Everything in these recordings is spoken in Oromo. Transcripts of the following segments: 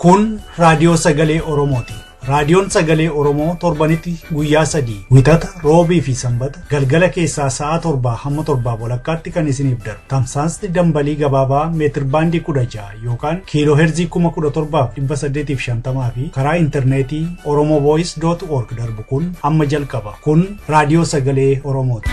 Kun raadiyoo sagalee Oromooti. Raadiyoon sagalee Oromoo torbanitti guyyaa 3 wixata roobii fi sanbata galgala keessaa sa'a 7 hamma 7 walakkaatti kan isiniif darbu. Tamsaasni dambalii gabaabaa meetir baandii 16 yookaan kiiloo heerzii 17,850 fi karaa intarneetii oromovoice.org darbu kun amma jalqaba. Kun raadiyoo sagalee Oromooti.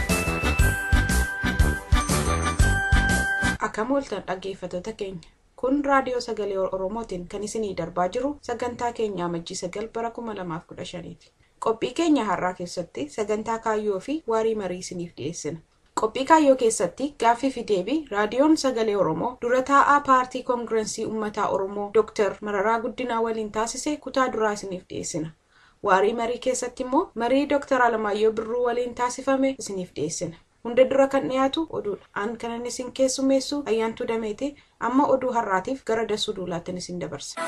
Akkam ooltan dhaggeeffattoota keenya. Kun raadiyoo sagalee Oromootiin kan isinii darbaa jiru sagantaa keenya amajjii 9 bara 2015ti. Qophii keenya har'aa keessatti sagantaa Kaayyoo fi Waarii Marii isiniif dhiyeessina. Qophii Kaayyoo keessatti gaaffii fi deebii raadiyoon sagalee Oromoo dura taa'aa paartii koongirensii uummataa Oromoo Dr. Mararaa Guddinaa waliin taasise kutaa duraa isiniif dhiyeessina. Waarii Marii keessatti immoo marii Dr. Alamaayyoo Birruu waliin taasifame isiniif dhiyeessina. Hunda dura kan dhiyaatu oduudha. An kanan isin keessummeessu Ayyaantuu Dameeti. Amma oduu har'aatiif gara Dassuu Duulaattin isin dabarsa.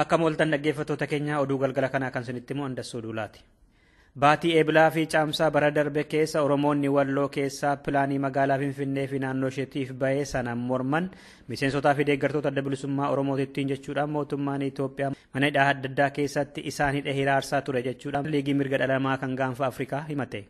Akkam ooltan dhaggeeffattoota keenya oduu galgala kanaa kan isinitti himu Dassuu Duulaati. Baatii eebilaa fi caamsaa bara darbe keessa Oromoonni Walloo keessaa pilaanii magaalaa Finfinnee fi naannoo isheetiif bahee sana morman miseensotaa fi deeggartoota adda bilisummaa Oromootittiin jechuudhaan mootummaan Itoophiyaa mana hidhaa adda addaa keessatti isaan hidhee hiraarsaa ture jechuudhaan liigii mirga dhala namaa kan gaanfa Afrikaa himate.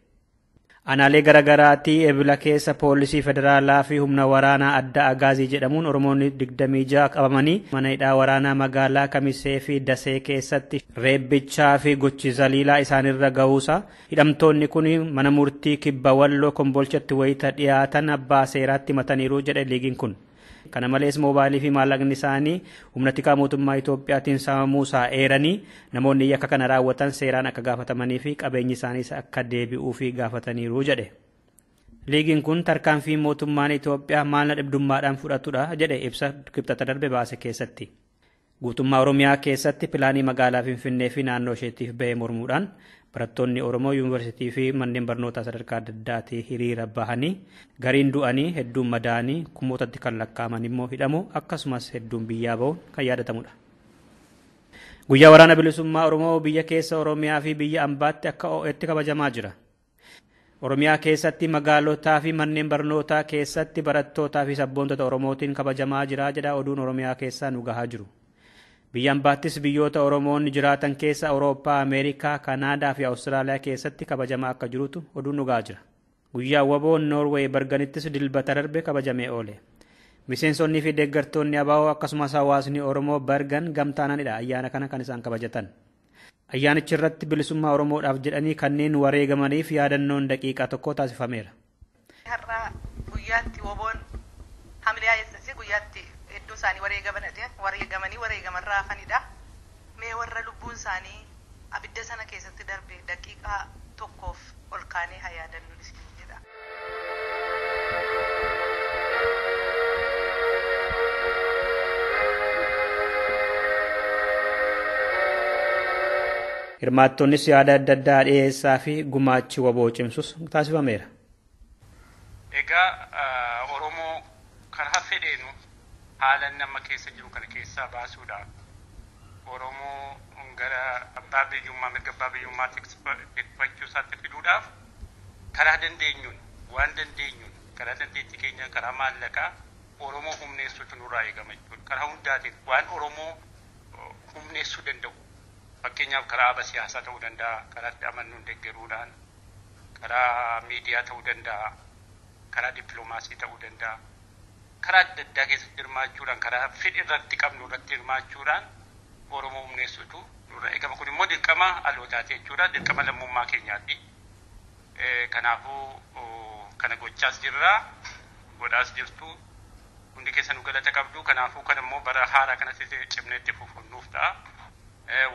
Aanaalee garagaraatti eebila keessa poolisii federaalaa fi humna waraanaa adda agaazii jedhamuun Oromoonni 26 qabamanii mana hidhaa waraanaa magaalaa Kamisee fi Dasee keessatti reebbichaa fi gochi zaliilaa isaanirra gahuusa hidhamtoonni kun mana murtii kibba Walloo Kombolchatti wayita dhiyaatan abbaa seeraatti himataniiru jedhe liigiin kun. Kana malees moobaayilii fi maallaqni isaanii humna tikaa mootummaa Itoophiyaatiin saamamuusaa eeranii namoonni yakka kana raawwatan seeraan akka gaafatamanii fi qabeenyi isaaniis akka deebi'uu fi gaafataniiru jedhe. Liigiin kun tarkaanfii mootummaan Itoophiyaa maalna dhibdummaadhaan fudhatudha jedhe ibsa kibxata darbe baase keessatti. Guutummaa Oromiyaa keessatti pilaanii magaalaa Finfinnee fi naannoo isheetiif bahee mormuudhaan barattoonni Oromoo yuunivarsiitii fi manneen barnootaa sadarkaa adda addaatti hiriira bahanii gariin du'anii hedduun madaanii kumootatti kan lakkaa'aman immoo hidhamu akkasumas hedduun biyyaa ba'uun kan yaadatamudha. Guyyaa waraana bilisummaa Oromoo biyya keessa Oromiyaa fi biyya ambaatti akka OVR'tti kabajamaa jira. Oromiyaa keessatti magaalotaa fi manneen barnootaa keessatti barattootaa fi sabboontota Oromootiin kabajamaa jira jedha oduun Oromiyaa keessaa nu gahaa jiru. Biyya ambaattis biyyoota Oromoonni jiraatan keessa Awurooppaa, Ameerikaa, Kanaadaa fi Awustiraaliyaa keessatti kabajamaa akka jirutu oduun nu gahaa jira. Guyyaa waboon Noorweey Barganittis dilbata darbe kabajamee oole. Miseensonni fi deeggartoonni ABO akkasumas hawaasni Oromoo Bargan gamtaananidha ayyaana kana kan isaan kabajatan. Ayyaanichi irratti bilisummaa Oromoodhaaf jedhanii kanneen wareegamaniif yaadannoon daqiiqaa tokko taasifameera. Har'a guyyaatti waboon hamilee ayyaanessii guyyaatti hedduu isaanii wareegaman raafanidha. Mee warra lubbuun isaanii abidda sana keessatti darbe daqiiqaa tokkoof ol kaanee haa yaadannu isin jedha. Hirmaattonnis yaada adda addaa dhiyeessaa fi gumaachi waboo cimsus taasifameera. Egaa Oromoo karaa fedheenu haala nama keessa jiru kana keessaa baasuudhaaf Oromoo gara abbaa biyyummaa mirga abbaa biyyummaatti tikfachuu isaatti fiduudhaaf karaa dandeenyuun waan dandeenyuun karaa dandeettii keenya karaa maallaqaa Oromoo humneessuutu nurraa eegama jechuudha. Karaa hundaatiin waan Oromoo humneessuu danda'u fakkeenyaaf karaa siyaasaa ta'uu danda'a, karaa amannuun deeggaruudhaan, karaa miidiyaa ta'uu danda'a, karaa dippiloomaasii ta'uu danda'a. Karaa adda addaa keessatti hirmaachuudhaan karaa fedhii irratti qabnu irratti hirmaachuudhaan Oromoo humneessuutu nurra eegama. Kun immoo dirqama dhalootaati jechuudha. Dirqama lammummaa keenyaati. Kanaafuu kana gochaas jirra, godhaas jirtu. Hundi keessa nu galata qabdu. Kanaafuu kan immoo bara haaraa kanatti cimnee itti fufuun nuuf ta'a.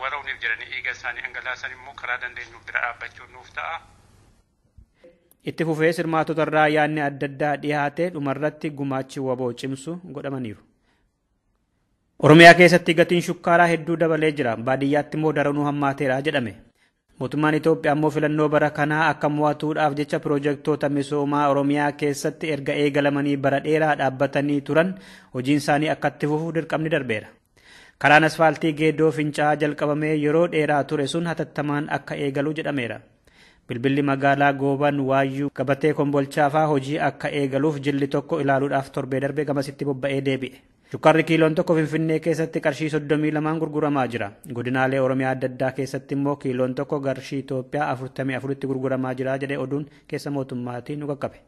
Warra uniif jedhanii dhiiga isaanii hangalaasan immoo karaa dandeenyu bira dhaabbachuun nuuf ta'a. Itti fufee hirmaatota irraa yaadni adda addaa dhiyaate dhumarratti gumaachi waboo cimsu godhamaniiru. Oromiyaa keessatti gatiin shukkaaraa hedduu dabalee jira. Baadiyyaatti immoo daranuu hammaateera jedhame. Mootummaan Itoophiyaa immoo filannoo bara kanaa akka mo'atuudhaaf jecha piroojeektoota misoomaa Oromiyaa keessatti erga eegalamanii bara dheeraa dhaabbatanii turan hojiin isaanii akka itti fufu dirqamni darbeera. Karaan asfaaltii geedoo fincaa'aa jalqabamee yeroo dheeraa ture sun hatattamaan akka eegalu jedhameera. Bilbilli magaalaa Gooban Waayyuu gabatee Kombolchaa fa'aa hojii akka eegaluuf jilli tokko ilaaluudhaaf torbee darbee gamasitti bobba'ee deebi'e. Shukkaarri kiiloon tokko Finfinnee keessatti qarshii 32 gurguramaa jira. Godinaalee Oromiyaa adda addaa keessatti immoo kiiloon tokko qarshii Itoophiyaa 44tti gurguramaa jira jedhee oduun keessa mootummaatiin nu qaqqabe.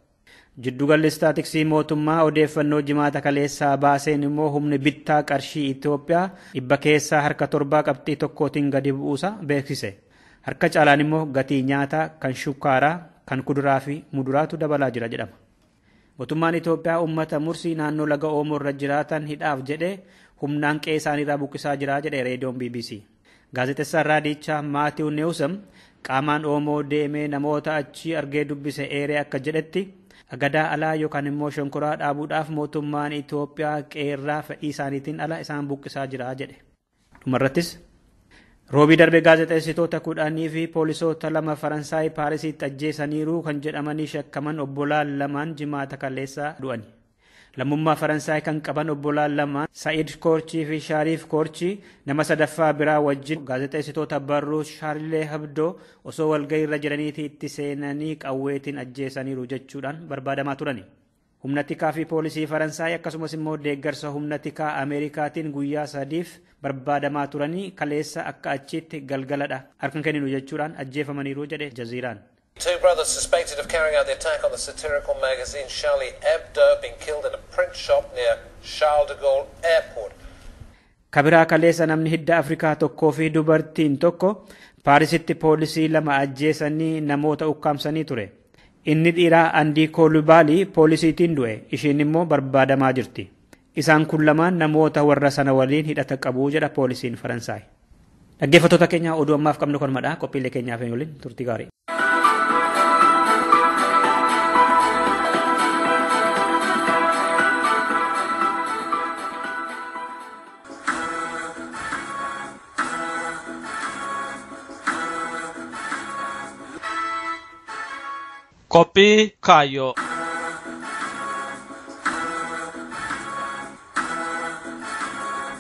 Jiddugalli istaatiksii mootummaa odeeffannoo jimaata kaleessaa baaseen immoo humni bittaa qarshii Itoophiyaa dhibba keessaa harka 7 qabxii tokkootiin gadi bu'uusa beeksise. Harka caalaan immoo gatii nyaataa kan shukkaaraa kan kuduraa fi muduraatu dabalaa jira jedhama. Mootummaan Itoophiyaa uummata Mursii naannoo laga Oomoo irra jiraatan hidhaaf jedhee humnaan qe'ee isaaniirraa buqqisaa jira jedhe reediyoon BBC. Gaazexeessaan raadichaa Maatiiw Neewsam qaamaan Oomoo deemee namoota achi argee dubbise eeree akka jedhetti agadaa alaa yookaan immoo shonkoraa dhaabuudhaaf mootummaan Itoophiyaa qe'eerraa fedhii isaaniitiin ala isaan buqqisaa jira jedhe. Dhumarrattis roobii darbe gaazexeessitoota 10 fi poolisoota 2 Faransaay Paarisitti ajjeesaniiru kan jedhamanii shakkaman obbolaan 2 jimaata kaleessaa du'ani. Lammummaa Faransaay kan qaban obbolaan 2 Sa'iid Koorchii fi Shaariif Koorchii nama sadaffaa biraa wajjin gaazexeessitoota barruu Shaarlee Habdoo osoo walgahii irra jiraniitii itti seenanii qawweetiin ajjeesaniiru jechuudhaan barbaadamaa turani. Humna tikaa fi poolisii Faransaay akkasumas immoo deeggarsa humna tikaa Ameerikaatiin guyyaa 3f barbaadamaa turanii kaleessa akka achitti galgaladha harkan kenninu jechuudhaan ajjeefamaniiru jedhe Jaziiraan. Two brothers suspected of carrying out the attack on the satirical magazine Charlie Hebdo been killed in a print shop near Charles de Gaulle Airport. Kabiraa kaleessa namni hidda Afrikaa tokkoo fi dubartiin tokko Paarisitti poolisii 2 ajjeesanii namoota ukkaamsanii ture. Inni dhiiraa Andii Koolubaalii poolisiitiin du'e, ishiin immoo barbaadamaa jirti. Isaan kun lamaan namoota warra sana waliin hidhata qabu jedha poolisiin Faransaay. Dhaggeeffattoota keenya oduu ammaaf qabnu kanuma qophiilee keenyaaf waliin turtii gaarii. Qophii Kaayyoo.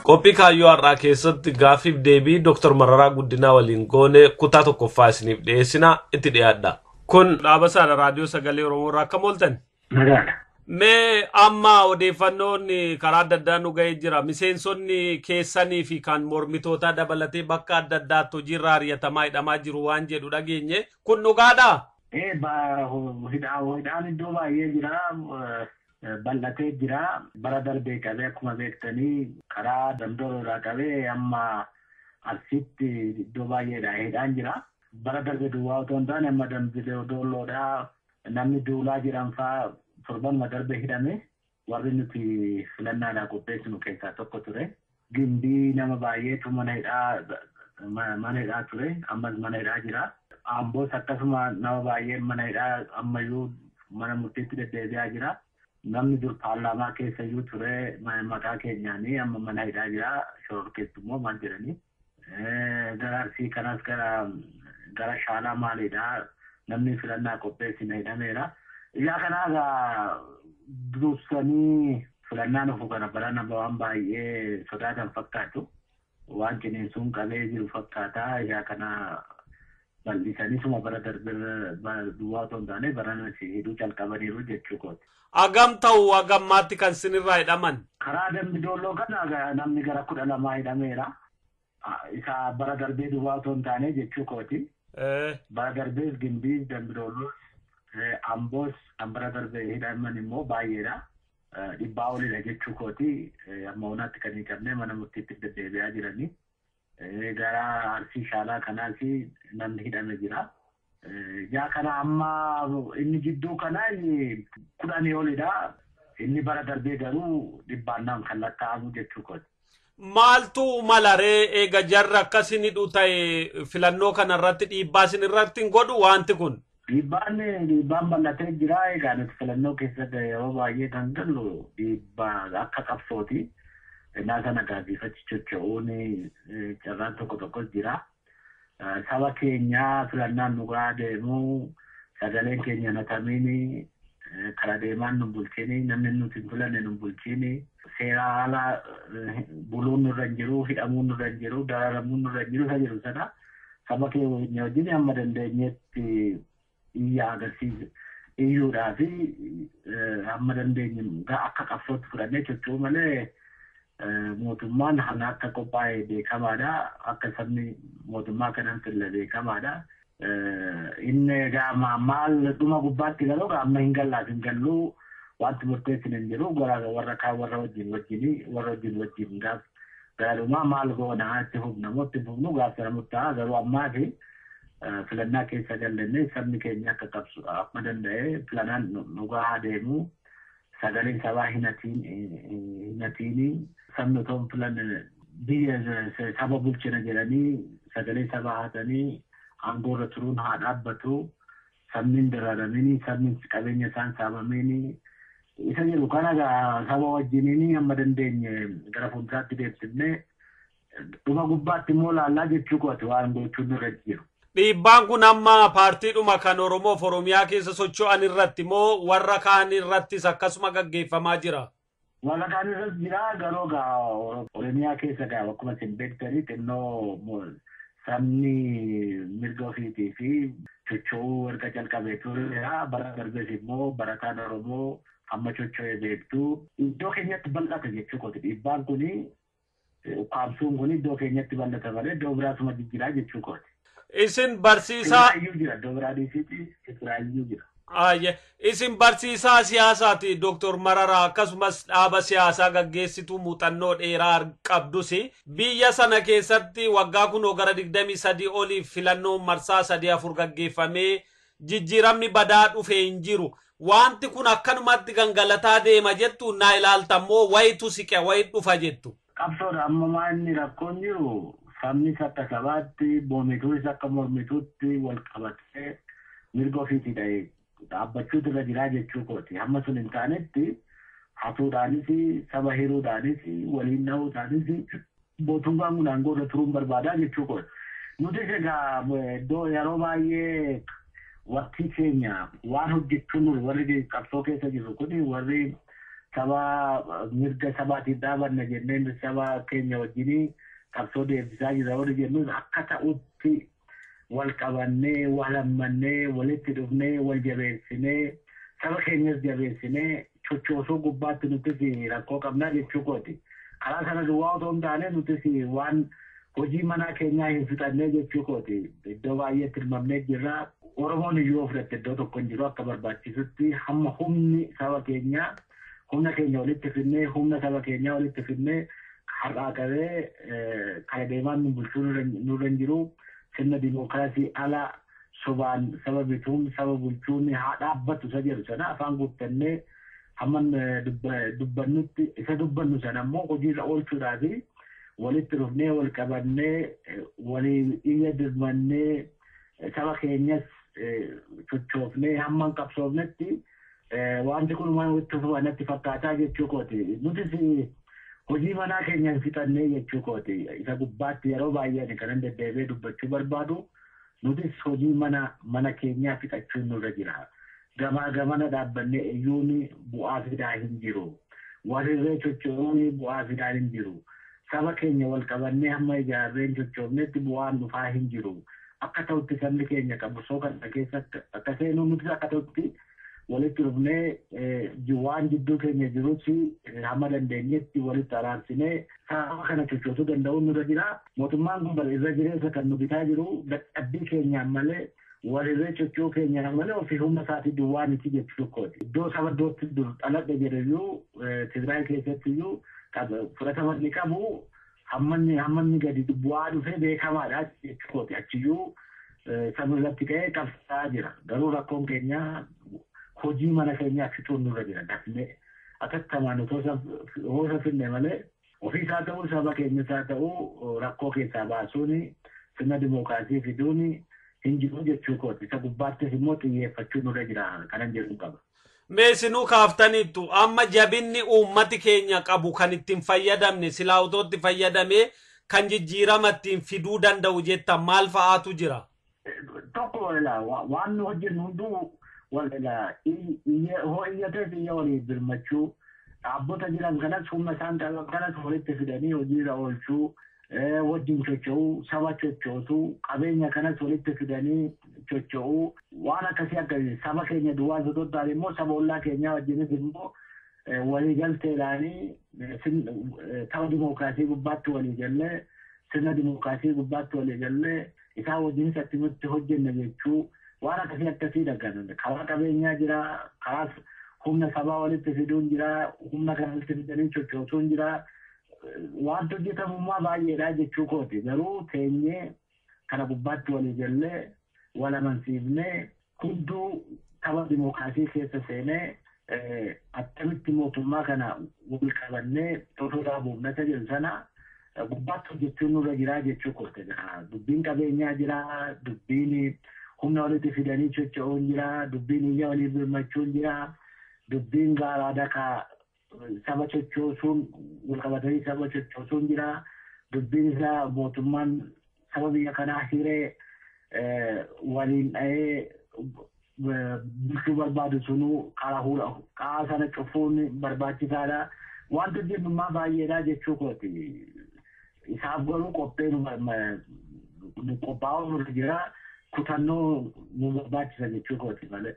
Qophii Kaayyoo har'aa keessatti gaaffiif deebii Dr. Mararaa Guddinaa waliin goone kutaa tokkoffaa isiniif dhiyeessina itti dhiyaadha. Kun dhaabasaadha raadiyoo sagalee Oromoo irraa akkam ooltan? Nagaadha. Mee amma odeeffannoon karaa adda addaa nu ga'ee jira. Miseensonni keessanii fi kan mormitootaa dabalatee bakka adda addaatti hojiirraa ari'atamaa hidhamaa jiru waan jedhu dhageenye. Kun dhugaadhaa? Hidhaan iddoo baay'ee jira. Bal'atee jira. Bara darbee qabee akkuma beektanii karaa Damdoorraa qabee amma asitti iddoo baay'eedha hidhaan jira. Bara darbee duwwaa otoo hin taane amma Damdoolloodhaa namni duulaa jiran fa'aa torbanuma darbee hidhame. Warri nuti filannaadhaa qopheessinu keessaa tokko ture. Gimbii nama baay'eetu mana hidhaa ture. Ammas mana hidhaa jira. Amboos akkasuma nama baay'ee mana hidhaa ammayyuu mana murtiitti deddeebi'aa jira. Namni dur paarlaamaa keessa iyyuu ture maqaa keenyaanii amma mana hidhaa jira. Shororkeessummoo maal jedhanii. Gara Arsii kanas gara Shaalaa maalidhaa namni filannaa qopheessina hidhameera. Yaa kanaa dursanii filannaan ofu kana barana waan baay'ee sodaatan fakkaatu. Waan ciniinsuun qabee jiru fakkaata. Yaa kana bal'isanii suma bara darbee duwwaa otoo hin taane barana hidhuu calqabaniiru jechuu kooti. Agam ta'u agammaatti kan sinirraa hidhaman? Karaa Dambidolloo kana namni gara 12 hidhameera. Isa bara darbee duwwaa otoo hin taane jechuu kooti. Bara darbees Gimbii Dambidolloo Amboos kan bara darbee hidhaman immoo baay'eedha. 100 olidha jechuu kooti. Amma onaatti kan hin qabne mana murtiitti deddeebi'aa jiranii. Gara Arsii Shaalaa kanaas namni hidhame jira. Yaa kana amma inni jidduu kana 10 olidha. Inni bara darbee garuu 100 kan lakkaa'amu jechuu kooti. Maaltu malaree eega jarra akkasiin hidhu ta'e filannoo kanarratti dhiibbaa isin irratti hin godhu wanti kun? Dhiibbaan bal'atee jira. Egaa nuti filannoo keessatti yeroo baay'ee kan gallu dhiibbaa akka qabsooti. Innaa sana gaazexeeffachi socho'uun carraan tokkos jira. Saba keenya filannaan nugaa deemu sagaleen keenya natamiini karaa deemaan nu bulchini namni nuti filanne nu bulchini seera haala buluun nurra hin jiru hidhamuun nurra hin jiru dararamuun nurra hin jiru isa jiru sana saba keenya wajjin amma dandeenyetti iyyaa agarsiisa. Iyyuudhaa fi hamma dandeenye akka qabsootti fudhannee socho'uu malee mootummaan hana akka qophaa'e beekamaadha. Akka sabni mootummaa kanaan filla beekamaadha. Inni egaa maal dhuma gubbaatti galuu amma hin gallaaf hin galluu wanti murteessin hin jiru warra kaan warra wajjin gaaf garaalumaa maal goona itti hubna mootti hubnu gaaf sana murtaa'a garuu ammaa fi filannaa keessa gallannee sabni keenya akka qabsu amma danda'e filanaan dhugaa haa deemu sagaleen sabaa hinatiini sabni otoo filan biyya saba bulchina jedhanii sagalee sabaa hatanii aangoorra turuun haa dhaabbatu sabni hin dararamini sabni qabeenya isaan saamamini isa jedhu kana saba wajjiniin amma dandeenye gara fuulduraatti deebisnee dhuma gubbaatti immoo laallaa jechuu kooti waan gochuun irra jiru. Dhiibbaan kun amma paartiidhuma kan Oromoof Oromiyaa keessa socho'an irratti moo warra kaan irrattis akkasuma gaggeeffamaa jira? Warra kaan irratti jira garuu Oromiyaa keessa akkuma isin beektanii xinnoo sabni mirga ofiitii fi socho'uu erga jalqabee tureera bara darbees immoo barataan Oromoo amma socho'ee beektu iddoo keenyatti bal'ata jechuu kooti dhiibbaan kuni qaamsuun kuni iddoo keenyatti bal'ata malee iddoo biraasuma jijjiiraa jechuu kooti. Isin barsiisaa jira iddoo biraa dhiisiiti Israa'eliyyuu jira. Isin barsiisaa siyaasaati Dr. Mararaa akkasumas dhaaba siyaasaa gaggeessituu muuxannoo dheeraa qabdus biyya sana keessatti waggaa kunoo gara 23 oliif filannoon marsaa 3-4 gaggeeffamee jijjiiramni badaa dhufee hin jiru. Wanti kun akkanumatti gangalataa deema jettu naa ilaaltammoo wayitu siqe wayit dhufa jettu. Qabsoodha amma maanni rakkoon jiru sabni akka sabaatti mormituunis akka mormituutti wal qabatee mirga ofiitii ta'e dhaabbachuutu irra jiraa jechuu kooti. Hamma sun hin taanetti hatuudhaanis saba hiruudhaanis waliin nahuudhaanis mootummaan kun aangoorra turuun barbaadaa jechuu kooti. Nutis egaa iddoo yeroo baay'ee waktii keenya waan hojjechuun warri qabsoo keessa jiru kun warri saba mirga sabaatiif dhaabanna jenneen saba keenya wajjin qabsoo deebisaa jira warri jennuun akka ta'utti wal qabannee wal hammannee walitti dhufnee wal jabeessinee saba keenyas jabeessinee sochoosuu gubbaatti nutis rakkoo qabnaa jechuu kooti. Karaa sana duwwaa otoo hin taane nutis waan hojii manaa keenyaa hin fixannee jechuu kooti. Iddoo baay'eetti hirmamnee jirra. Oromoon iyyuu ofirratti iddoo tokko hin jiru akka barbaachisutti hamma humni saba keenyaa humna keenya walitti finnee humna saba keenyaa walitti finnee har'aa qabee kan deemaan nu bulchuu nurra hin jiru. Sirna dimookiraasii ala sobaan saba bituun saba bulchuun haa dhaabbatu isa jedhu sana afaan guuttannee hamman dubbannutti isa dubbannu sana immoo hojiirra oolchuudhaaf walitti dhufnee wal qabannee walii iyya dirmannee saba keenyas sochoofnee hamman qabsoofnetti wanti kun waan itti fufannatti fakkaataa jechuu kooti. Nutis hojii manaa keenya hin fixannee jechuu kooti. Isa gubbaatti yeroo baay'ee kanan deddeebi'ee dubbachuu barbaadu nutis hojii mana keenyaa fixachuun nurra jira. Gamaa gamana dhaabbannee iyyuun bu'aa fidaa hin jiru. Walirree socho'uun bu'aa fidaa hin jiru. Saba keenya wal qabannee hamma ijaarreen sochoofnetti bu'aan dhufaa hin jiru. Akka ta'utti sabni keenya qabsoo kana keessatti akka seenuu nutis akka ta'utti walitti dhufnee waan jidduu keenya jirus hamma dandeenyetti walitti araarsinee saba kana sochoosuu danda'uun nurra jira. Mootummaan kun bara irra jireessa kan nu bitaa jiru dadhabbii keenyaan malee walirree socho'uu keenyaan malee ofii humna isaatii duwwaan itti jechuu kooti. Iddoo saba iddootti dur dhaladhe jedhayyuu Tigraay keessatti iyyuu fudhatama inni qabu hammanni gadi bu'aa dhufee beekamaadha jechuu kooti. Achiyyuu saba irratti ka'ee qabsaa jira. Garuu rakkoon keenya hojii mana keenyaa fixuun nurra jira. Dafnee akkattamaan otoo finne malee ofiisaa ta'uu saba keenyasaa ta'uu rakkoo keessaa baasuun sirna dimookiraasii fiduun hin jiru jechuu kooti. Isa gubbaattis immoo xiyyeeffachuu nurra jira kanan jedhu qaba. Meesinuu kaaftaniittu amma jabinni uummati keenya qabu kan ittiin fayyadamne silaa otootti fayyadamee kan jijjiirama ittiin fiduu danda'u jettan maal fa'aatu jira? Tokko waan nu hojjennu hunduu hoo iyyateef iyya walii birmachuu dhaabbota jiran kanas humna isaan qaban kanas walitti fidanii hojiirra oolchuu wajjin socho'uu saba sochootu qabeenya kanas walitti fidanii socho'uu waan akkasii akkasii saba keenya duwwaa sototaan immoo saba ollaa keenyaa wajjinis immoo waliigalteedhaanii tapha dimookiraasii gubbaatti walii gallee sirna dimookiraasii gubbaatti walii gallee isaa wajjinis akkamitti hojjenne jechuu waan akkasii dhaggan karaa qabeenyaa jira karaa humna sabaa walitti fiduun jira humna kana walitti fidanii sochoosuun jira waan hojjetamummaa baay'eedha jechuu kooti garuu teenyee kana gubbaatti walii gallee wal amansiifnee hunduu tapha dimookiraasii keessa seenee attamitti mootummaa kana wal qabannee tototaa buufnata jedhu sana gubbaatti hojjechuun nurra jiraa jechuu kooti dubbiin qabeenyaa jira dubbiin humna walitti fidanii socho'uun jira dubbiin iyya walii birmachuun jira dubbiin gaaraa dakaa saba sochoosuun wal qabatanii saba sochoosuun jira dubbiin isaa mootummaan saba biyya kanaa hiree waliin dha'ee bulchuu barbaadu sunuu karaa sana cufuun barbaachisaadha wanta hojjennummaa baay'eedha jechuu kooti isaaf garuu qophaa'uu nurra jira kutannoo nu barbaachisa jechuu kooti malee.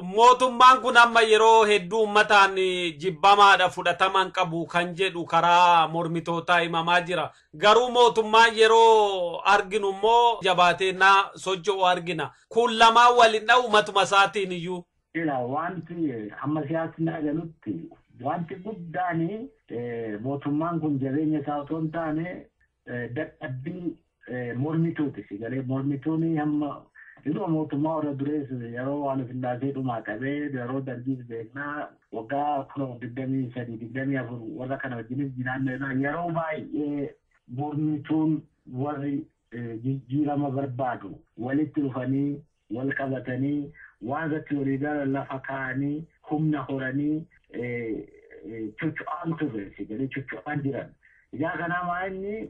Mootummaan kun amma yeroo hedduu uummataan jibbamaadha fudhataman qabu kan jedhu karaa mormitootaa himamaa jira. Garuu mootummaan yeroo arginu immoo jabaatee naa socho'u argina. Kun lamaan waliin dha'u matuma isaatiin iyyuu. Wanti amma siyaasni agalutti wanti guddaan mootummaan kun jabeenya isaa otoo hin taane dadhabbii mormituuti. Sigalee mormituuni amma Iddoo mootummaa warra durees yeroo waan Sillaasee dhumaa qabee yeroo darbiis beeknaa waggaa 2023-24 warra kana wajjinis jiraanneedha yeroo baay'ee mormituun warri jijjiirama barbaadu walitti dhufanii wal qabatanii waan irratti walii galan lafa kaa'anii humna horanii chocho'aan turre sigalee chocho'aan jiran. Ijaa kanaa maa'inni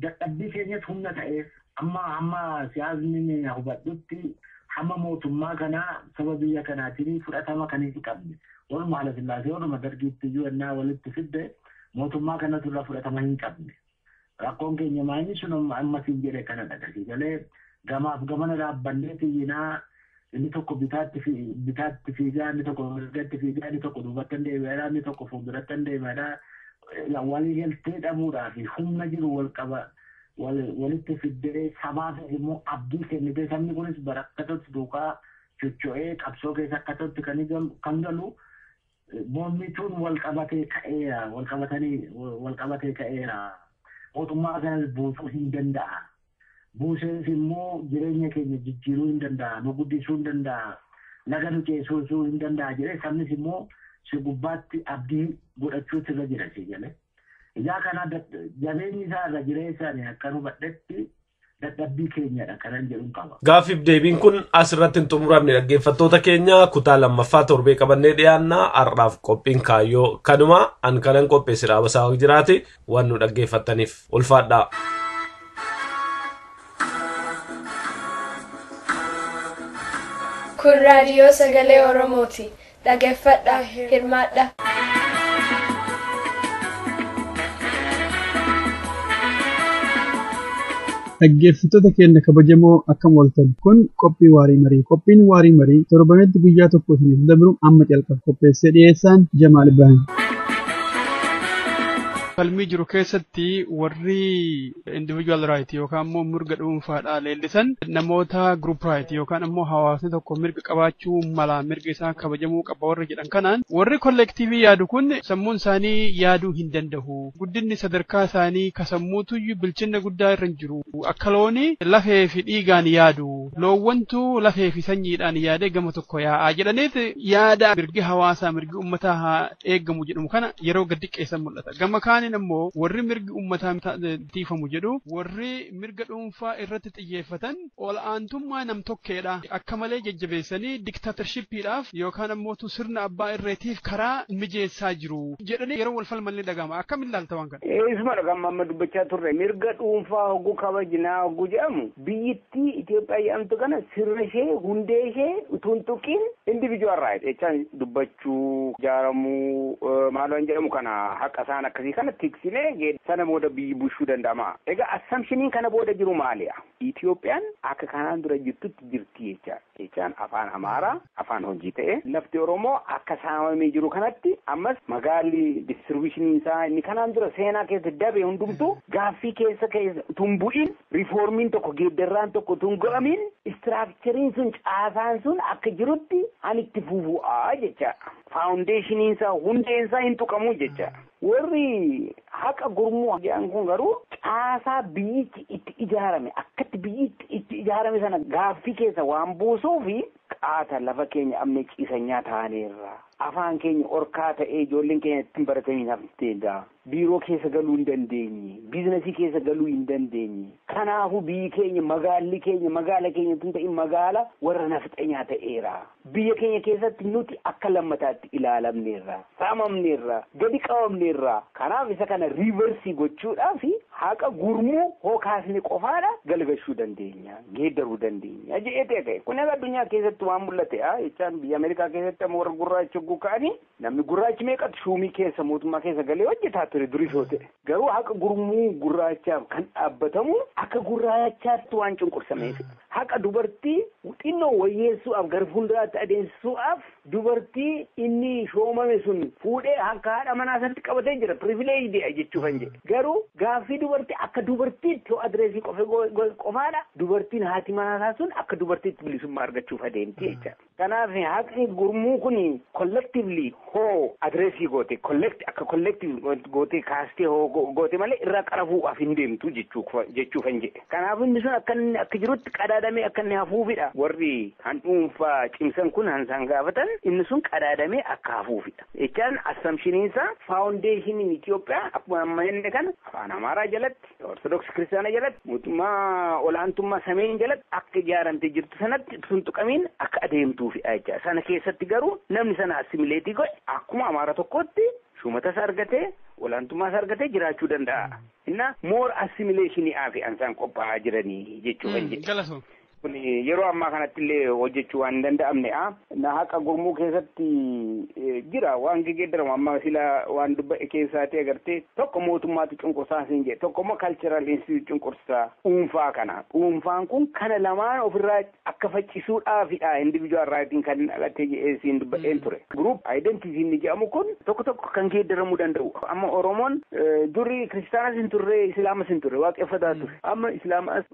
dadhabbii keenyatti humna ta'eef amma siyaasni hubadhutti hamma mootummaa kanaa saba biyya kanaatiin fudhatama kan hin qabne walumaa haala Sillaasee waluma dargiitti iyyuu ennaa walitti fidde mootummaa kanatu irra fudhatama hin qabne rakkoon keenya maayini sun amma siin jedhe kana dhagasi galee gamaaf gamana dhaabbannee tiyyinaa inni tokko bitaatti fiigaa inni tokko mirgatti fiigaa inni tokko duubatti hin deebi'aadha inni tokko fuulduratti hin deebi'aadha walii galtee dhabuudhaaf humna jiru wal qaba. walitti fiddee sabaaf immoo abdii kennitee sabni kunis barakkatotti duukaa socho'ee qabsoo keessa akkatotti kan galu mormituun wal qabatee ka'eera mootummaa kanas buusuu hin danda'a buusees immoo jireenya keenya jijjiiruu hin danda'a nu guddisuu hin danda'a laga nu ceesisuu hin danda'a jedhee sabnis immoo si gubbaatti abdii godhachuutu irra jira si galee. Ijaa kana jabeenyi isaa irra jireessaanii akka nu badhetti dadhabbii keenyadha kanan jedhuun qaba. Gaaffiif deebiin kun asirratti hin xumuramne dhaggeeffattoota keenya kutaa lammaffaa torbee qabannee dhiyaannaa har'aaf qophiin kaayyoo kanuma an kanan qopheesse dhaabasaa jiraate waan nu dhaggeeffattaniif ulfaadhaa. Kun raadiyoo sagalee Oromooti. Dhaggeeffadhaa hirmaadhaa. Dhaggeeffattoota keenya kabajamoo akkam ooltan kun qophii waarii marii qophiin waarii marii torbanitti guyyaa tokko isiniif dabru amma calqaba qopheessee dhiyeessaan Jamaal Ibrahim. Falmii jiru keessatti warri individual right yookaan immoo mirga dhuunfaadhaa leellisan namoota group right yookaan immoo hawaasni tokko mirga qabaachuu mala mirga isaa kabajamuu qaba warra jedhan kanaan warri kollektiivii yaadu kun sammuun isaanii yaaduu hin danda'u guddinni sadarkaa isaanii kasammuutu bilchinna guddaa irra hin jiru akka loonii lafee fi dhiigaan yaadu loowwantu lafee fi sanyiidhaan yaadee gama tokko yaa'aa jedhaniit yaada mirgi hawaasaa mirgi uummataa haa eegamu jedhamu kana yeroo gad xiqqeessan mul'ata gama kaaniin immoo warri mirgi uummataa tiifamu jedhu warri mirga dhuunfaa irratti xiyyeeffatan ol aantummaa nam tokkeedha akka malee jajjabeessanii diktaatarshippiidhaaf yookaan immoo sirna abbaa irreetiif karaa mijeessaa jiru jedhanii yeroo wal falmallee dhagama akkam ilaalta waan kana. Isuma dhagama amma dubbachaa turre mirga dhuunfaa hogguu kabajinaa hogguu jedhamu biyyittii Itoophiyaa jedhamtu kana sirna ishee hundee ishee utuu hin tuqiin individual right jechaan dubbachuu jaaramuu maaloon jedhamu kana haqa isaan akkasii kana kana tiksinee sana booda biyyi bulchuu danda'ama. Egaa assumptioniin kana booda jiru maaliya? Itoophiyaan akka kanaan dura jirtutti jirti jecha. Jechaan afaan Amaaraa, afaan hojii ta'e. Lafti Oromoo akka saamamee jiru kanatti ammas magaalli distributionii isaa inni kanaan dura seenaa keessa dabe hundumtu gaaffii keessa tumbu'in riiformiin tokko geeddarraan tokko tungo'amin istiraakchariin sun caasaan sun akka jirutti ani itti fufu'aa jecha. Faawundeeshiniin isaa hundeen isaa hin tuqamu jecha. Warri haqa gurmuu jedhan kun garuu caasaa biyyichi itti ijaarame akkatti biyyichi itti ijaarame sana gaaffii keessa waan buusuufi qaata lafa keenya amne ciisanyaa ta'aneerra. Afaan keenya orkaa ta'ee ijoolleen keenya ittiin baratanii hafteedha. Biiroo keessa galuu hin dandeenye. Biizinasii keessa galuu hin dandeenye. Kanaafuu biyyi keenya magaala keenya tun ta'in magaala warra nafxanyaa ta'eera. Biyya keenya keessatti nuti akka lammataatti ilaalamneerra. Saamamneerra. Gadi qabamneerra. Kanaaf isa kana riiversii gochuudhaaf haqa gurmuu hookaasni qofaadha galgashuu dandeenya. Geeddaruu dandeenya. Je'ee ta'e kun addunyaa keessatti waan mul'ate jechaan biyya Ameerikaa keessatti amma warra gurraacha ka'anii namni gurraachi meeqatu shuumii keessa mootummaa keessa galee hojjetaa ture durisoo ta'e garuu haqa gurmuu gurraachaaf kan dhaabbatamu akka gurraachaatti waan cunqursameef haqa dubartii xinnoo wayyeessuudhaaf gara fuulduraatti adeemsisuudhaaf dubartii inni shoomame sun fuudhee akka haadha manaa sanatti qabatee jira privileejidha jechuuf hin jedhe garuu gaaffii dubartii akka dubartiitti adreesii qofaadha dubartiin haati manaa sun akka dubartiitti bilisummaa argachuuf adeemti jecha kanaaf haqni gurmuu kun collectively hoo adreesii goote akka collective goote kaastee hoo goote malee irraa qarafuudhaaf hin deemtu jechuuf hin jedhe kanaaf inni sun akka jirutti qadaadamee akka inni hafuufidha warri han dhuunfaa cimsan kun hansaan gaafatan inni sun qadaadamee akka hafuufidha jechaan assumptioniinsa faawundeeshiniin Itoophiyaa akkuma amma inni kana afaan Amaaraa jalatti ortodoksii kiristaana jalatti mootummaa olaantummaa sameen jalatti akka ijaaramtee jirtu sanatti sun tuqamiin akka adeemtuufidha jecha sana keessatti garuu namni sana assimileetii godhe akkuma Amaara tokkotti shumatas argatee olaantummaas argatee jiraachuu danda'a. Inna more assimilation aafi ansaan qophaa'aa jiranii jechuudha jedhe. Kun yeroo ammaa kanatti illee hojjechuu waan hin danda'amne na haqa gurmuu keessatti jira waan geeddaramu amma sila waan dubba'e keessaatti agartee tokko mootummaatti cunqursaa siin jedhe tokko immoo cultural institute cunqursaa dhuunfaa kana dhuunfaan kun kana lamaan ofirraa akka faccisuudhaafidha individual rightiin kan dhalatee jedhee siin dubba'een ture group identity ni jedhamu kun tokko kan geeddaramuu danda'u amma Oromoon durii kiristaanas hin turre islaamas hin turre waaqeffataa ture amma islaamas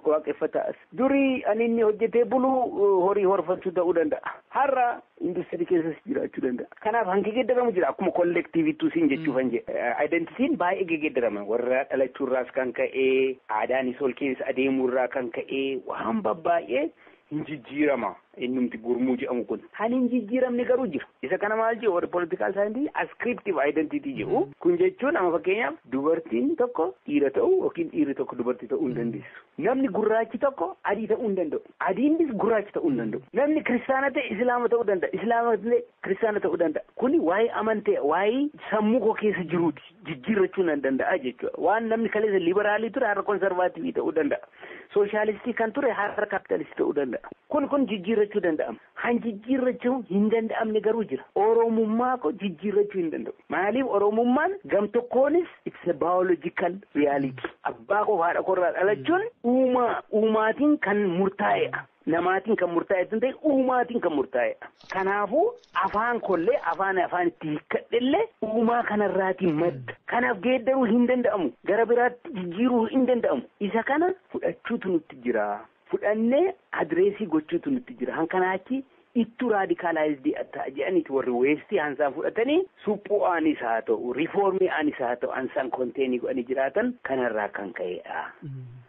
waaqeffataas durii ani inni hojjetee buluu horii horfachuu ta'uu danda'a. Har'a industirii keessas jiraachuu danda'a. Kanaaf hangi geeddaramu jira akkuma kollektiivittuu siin jechuuf hin jedhe. Identitiin baay'ee geeddarama warra dhalachuurraas kan ka'ee aadaanis ol keessa adeemuurraa kan ka'ee waan baay'ee hin jijjiirama. Innumti gurmuu jedhamu kun kan hin jijjiiramne garuu jira isa kana maal jedhu warri political science ascriptive identity jedhu kun jechuun amma fakkeenyaaf dubartiin tokko dhiira ta'uu yookiin dhiirri tokko dubartii ta'uu hin dandeessu namni gurraachi tokko adii ta'uu hin danda'u adiinis gurraachi ta'uu hin danda'u namni kiristaana ta'e islaama ta'uu danda'a islaama ta'e kiristaana ta'uu danda'a kuni waa'ee amantee waa'ee sammuu koo keessa jiruuti jijjiirrachuu nan danda'a jechuudha waan namni kaleessa liberaalii ture har'a konservaatiivii ta'uu danda'a sooshaalistii kan ture har'a kaapitaalistii ta'uu danda'a kun jijjiirrachuu danda'ama. Han jijjiirrachuu hin danda'amne garuu jira. Oromummaa ko jijjiirrachuu hin danda'u. Maaliif Oromummaan gam tokkoonis it's a biological reality. Abbaa koo haadha koorraa dhalachuun uumaatiin kan murtaa'edha. Namaatiin kan murtaa'e ta'e uumaatiin kan murtaa'edha. Kanaafuu afaan kollee afaan itti hiikkadhellee uumaa kanarraatiin madda. Kanaaf geeddaruu hin danda'amu. Gara biraatti jijjiiruu hin danda'amu. Isa kana fudhachuutu nutti jira. Fudhannee adreesii gochuutu nutti jira. Hankanaachi ittu raadikaalaayizii ta'a jedhaniiti warri weestii hansaan fudhatanii suphuu aanis haa ta'u, riifoormii aanis haa ta'u, hansaan konteenii godhanii jiraatan kanarraa kan ka'edha.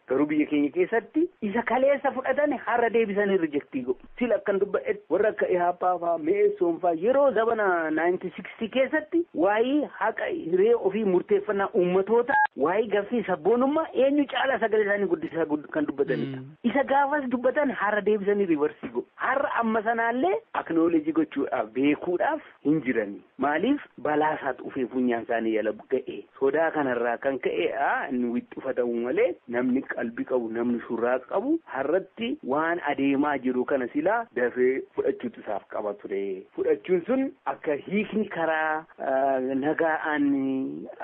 Garuu biyya keenya keessatti isa kaleessa fudhatan har'a deebisanii riijektii godhu. Sila akkan dubba'etti warra akka Ihaappaa fa'aa Meessoon fa'aa yeroo zabana 1960 keessatti waa'ee haqa hiree ofii murteeffannaa uummatoota waa'ee gaffii sabboonummaa eenyu caalaa sagalee isaanii guddisaa kan dubbatanidha. Isa gaafas dubbatan har'a deebisanii riivarsii godhu. Har'a amma sanaallee aknoolejii gochuudhaaf beekuudhaaf hin jirani. Maaliif balaasaatu dhufee funyaan isaanii jala ga'e. Sodaa kanarraa kan ka'e inni wixxifatamuu malee namni qalbii qabu namni shurraa qabu har'atti waan adeemaa jiru kana silaa dafee fudhachuutu isaaf qaba ture. Fudhachuun sun akka hiikni karaa nagaa'aan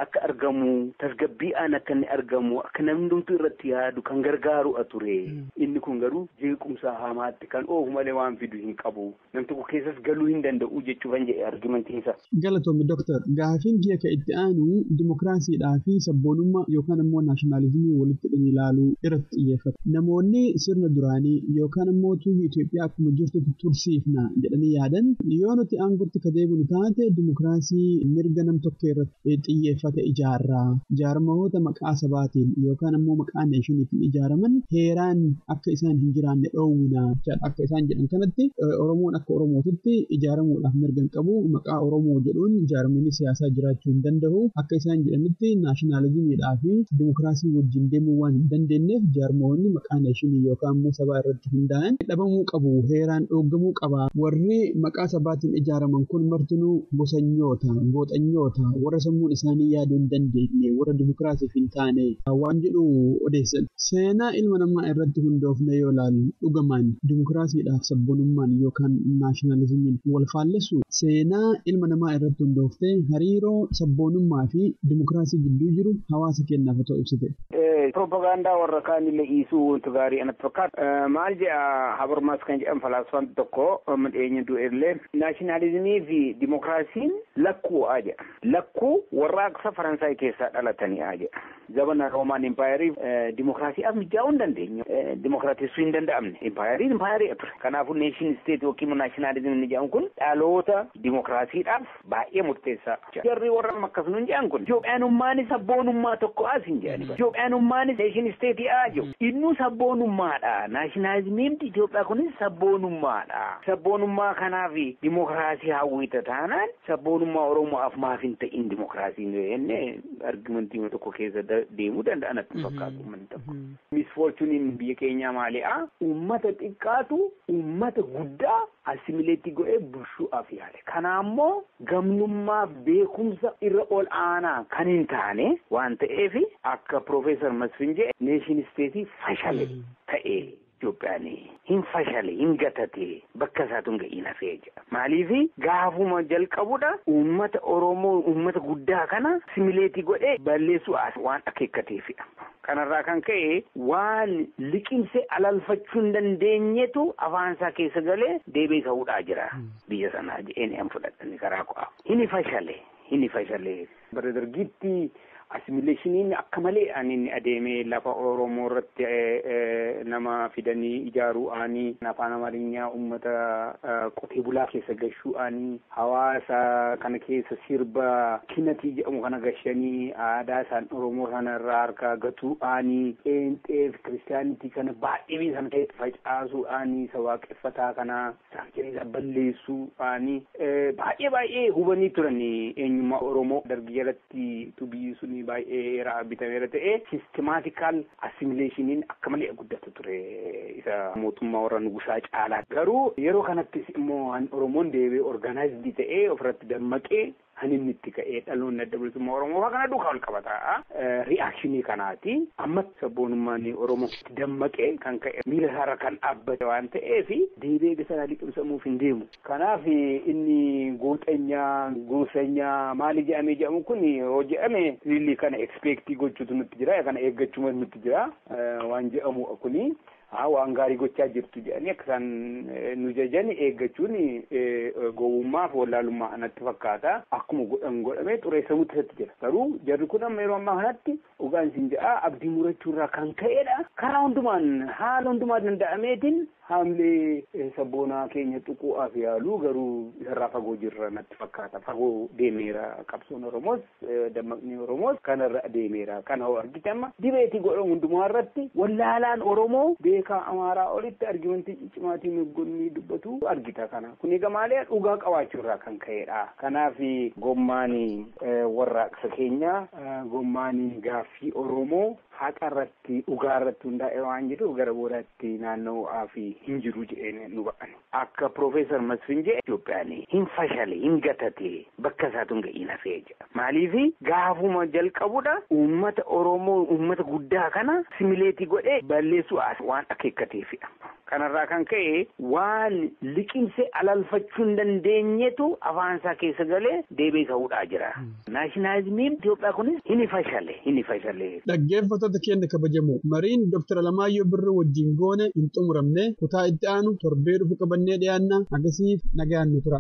akka argamu tasgabbii'aan akka inni argamu akka namni hundumtuu irratti yaadu kan gargaaru ture. Inni kun garuu jeequmsa hamaatti kan oofu malee waan fidu hin qabu. Namni tokko keessas galuu hin danda'u jechuun jedhe argumentiinsa. Galatoomii Dooktar gaafiin kiyya ka itti aanu dimokiraasiidhaa fi sabboonummaa yookaan immoo naashinaalizimii walitti dhufanii ilaaluu irratti xiyyeeffata. Namoonni sirna duraanii yookaan immoo tuuti Itoophiyaa akkuma jirtu tursiifna jedhanii yaadan yoo nuti aangootti ka deebinu taate dimokiraasii mirga nam tokko irratti xiyyeeffata ijaarraa jaarmahoota maqaa sabaatiin yookaan immoo maqaa neeshiniitiin ijaaraman heeraan akka isaan hin jiraanne dhoowwina akka isaan jedhan kanatti Oromoon akka Oromootitti ijaaramuudhaaf mirga qabu maqaa Oromoo jedhuun ijaaramni siyaasaa jiraachuu hin danda'u akka isaan jedhanitti naashinaalizimiidhaa fi dimokiraasii wajjin deemuu waan hin dandeenyeef jaarmahoonni maqaa neeshinii yookaan immoo sabaa irratti hundaa'an dhabamuu qabu heeraan dhooggamuu qaba warri maqaa sabaatiin ijaaraman kun martinuu gosanyoota gooxanyoota warra sammuun isaanii yaaduu hin dandeenye warra dimokiraasiif hin taane waan jedhu odeessan seenaa ilma namaa irratti hundoofne yoo ilaalu dhugamaan dimokiraasiidhaaf sabboonummaan yookaan naashinaalizimiin wal faallessu seenaa ilma namaa irratti hundooftee hariiroo sabboonummaa fi dimokiraasii gidduu jiru hawaasa keenyaaf otoo ibsite. Propagaandaa warra kaanillee dhiisuu wanti gaarii anatti fakkaata. Maal jedha Habermas kan jedhan falaasfaan tokko madheenya du'ellee naashinaalizimii fi dimokiraasiin lakkuu jedha. Lakkuu warraaqsa Faransaay keessaa dhalatanii jedha. Zabana Roomaan Impaayarii dimokiraasiidhaaf mijaa'uu hin dandeenye. Dimokiraatessuu hin danda'amne. Impaayarii ture. Kanaafuu neeshin isteet yookiin naashinaalizimiin jedhamu kun dhaloota dimokiraasiidhaaf baay'ee murteessaa. Jarri warra akkasuma hin jedhan kun Itoophiyaanummaanis sabboonummaa tokko as hin jedhani. Itoophiyaanummaanis neeshin isteetii jiru. Innu sabboonummaadha. Naashinaalizimiin Itoophiyaa kunis sabboonummaadha. Sabboonummaa kanaaf dimokiraasii hawwita taanaan sabboonummaa Oromoof maaf hin ta'in dimokiraasiin jennee argumentii tokko keessa deemuu danda'an akka fakkaatu uummanni tokko. Misfortuuniin biyya keenyaa maaliidha? Uummata xiqqaatu uummata guddaa assimileetii godhee bulchuudhaaf yaale. Kanaammoo gamnummaaf beekumsa irra ol aanaa kan hin taane waan ta'eef akka Profeesar Masfin jedhe neeshin isteetii fashale ta'ee Itoophiyaan hin fashale hin gatate bakka isaatu hin ga'iin hafee jira. Maaliif gaafuma jalqabudha uummata Oromoo uummata guddaa kana assimileetii godhee balleessuu waan akeekkateefidha. Kanarraa kan ka'e waan liqimse alalfachuu hin dandeenyetu afaansaa keessa galee deebi'ee ka'uudhaa jira biyya sanaa jedheen hin fudhatanii karaa qo'a. Hin fashale. Bara dargiitti assimileeshiniin akka malee inni adeemee lafa Oromoo irratti nama fidanii ijaaruudhaanii afaan Amaarinyaa uummata qotee bulaa keessa gashuudhaanii hawaasa kana keessa sirba kinatii jedhamu kana gashanii aadaa isaan Oromoo sana irraa harkaa gatuudhaanii qeenxeef kiristaanitii kana baay'ee sana ta'etti facaasuudhaanii isa waaqeffataa kana saakiriisa balleessuudhaanii baay'ee hubanii turanii eenyummaa Oromoo dargii jalatti tubii suni baay'ee bitameera ta'ee sistemaatikaal assimileeshiniin akka malee guddatu ture isa mootummaa warra nugusaa caalaa garuu yeroo kanattis immoo Oromoon deebi'ee orgaanaayizidii ta'ee ofirratti dammaqee inni itti ka'ee dhaloonni adda bilisummaa Oromoo kana duukaa ol qabataa ri'aakshinii kanaati amma sabboonummaan Oromoo dammaqee kan ka'e miila isaarra kan dhaabbate waan ta'eef deebi'ee bifa liqimsamuuf hin deemu. Kanaaf inni gooxanyaa maali jedhamu kun hojjetame lilli kana ekspeektii gochuutu nutti jira kana eeggachuutu nutti jira waan jedhamu kuni. Waan gaarii gochaa jirtu jedhanii akka isaan nu jajan eeggachuun gowwummaaf wallaalummaa natti fakkaata. Akkuma godhamee xureessamutti isatti jira. Garuu jarri kun amma yeroo ammaa kanatti dhugaan isin jedhaa abdii murachuurraa kan ka'edha. Karaa hundumaan haala hundumaa danda'ameetiin haamlee sabboonaa keenya tuquudhaaf yaaluu garuu isarraa fagoo jirra natti fakkaata. Fagoo deemeera qabsoon Oromoos dammaqni Oromoos kanarra deemeera. Kana hoo argite amma dibeetii godhamu hundumaa irratti wallaalaan Oromoo beekaa Amaaraa olitti argumentii ciccimaatii mirgoonni dubbatu argita kana. Kun egaa maalee dhugaa qabaachuurraa kan ka'edha. Kanaaf gommaan warraaqsa keenya gommaan gaaffii Oromoo haqa irratti dhugaa irratti hundaa'e waan jedhu gara boodaatti naanna'uudhaa fi hin jiru jedhee nu ba'an. Akka Profeesar Masfiin jedhe Itoophiyaan hin fashale hin gatate bakka isaatu hin ga'iin hafee jedha. Maaliif gaafuma jalqabudha uummata Oromoo uummata guddaa kana simileetii godhee balleessuu waan akeekkateefidha. Kanarraa kan ka'e waan liqimsee alalfachuu hin dandeenyetu afaan isaa keessa galee deebii ta'uudhaa jira. Naashinaalizimiin Itoophiyaa kunis hin fashale. Dhaggeeffattoota keenya kabajamoo mariin Dr. Alamaayyoo Birruu wajjin goone hin xumuramne kutaa itti aanu torbee dhufu qabannee dhiyaanna agasiif nagaan nu tura.